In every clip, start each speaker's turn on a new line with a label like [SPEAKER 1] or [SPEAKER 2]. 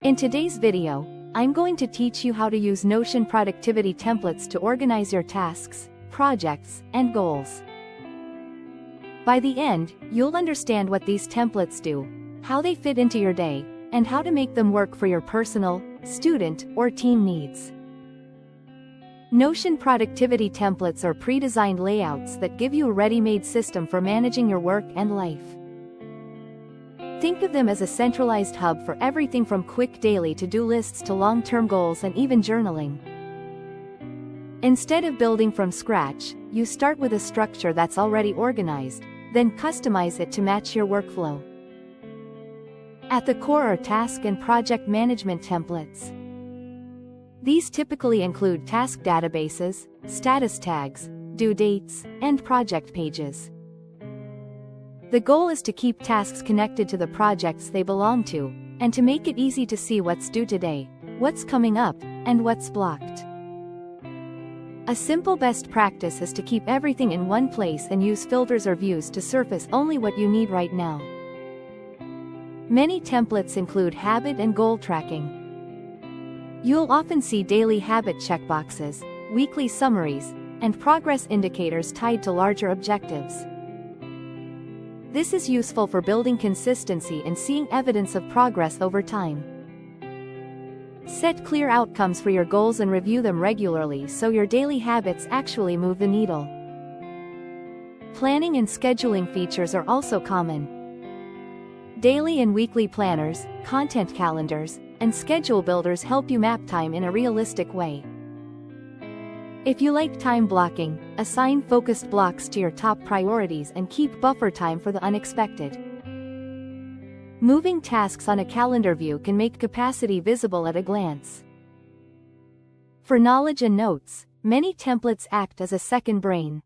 [SPEAKER 1] In today's video, I'm going to teach you how to use Notion productivity templates to organize your tasks, projects, and goals. By the end, you'll understand what these templates do, how they fit into your day, and how to make them work for your personal, student, or team needs. Notion productivity templates are pre-designed layouts that give you a ready-made system for managing your work and life. Think of them as a centralized hub for everything from quick daily to-do lists to long-term goals and even journaling. Instead of building from scratch, you start with a structure that's already organized, then customize it to match your workflow. At the core are task and project management templates. These typically include task databases, status tags, due dates, and project pages. The goal is to keep tasks connected to the projects they belong to, and to make it easy to see what's due today, what's coming up, and what's blocked. A simple best practice is to keep everything in one place and use filters or views to surface only what you need right now. Many templates include habit and goal tracking. You'll often see daily habit checkboxes, weekly summaries, and progress indicators tied to larger objectives. This is useful for building consistency and seeing evidence of progress over time. Set clear outcomes for your goals and review them regularly so your daily habits actually move the needle. Planning and scheduling features are also common. Daily and weekly planners, content calendars, and schedule builders help you map time in a realistic way. If you like time blocking, assign focused blocks to your top priorities and keep buffer time for the unexpected. Moving tasks on a calendar view can make capacity visible at a glance. For knowledge and notes, many templates act as a second brain.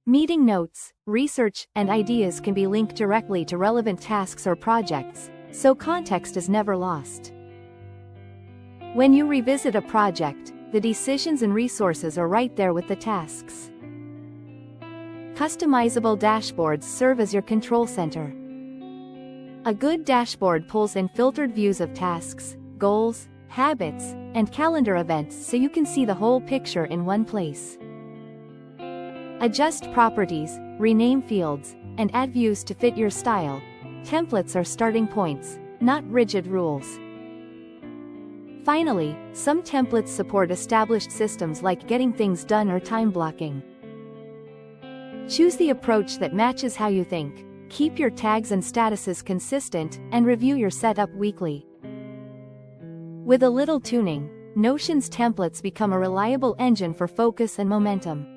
[SPEAKER 1] Meeting notes, research, and ideas can be linked directly to relevant tasks or projects, so context is never lost. When you revisit a project, the decisions and resources are right there with the tasks. Customizable dashboards serve as your control center. A good dashboard pulls in filtered views of tasks, goals, habits, and calendar events so you can see the whole picture in one place. Adjust properties, rename fields, and add views to fit your style. Templates are starting points, not rigid rules. Finally, some templates support established systems like getting things done or time blocking. Choose the approach that matches how you think, keep your tags and statuses consistent, and review your setup weekly. With a little tuning, Notion's templates become a reliable engine for focus and momentum.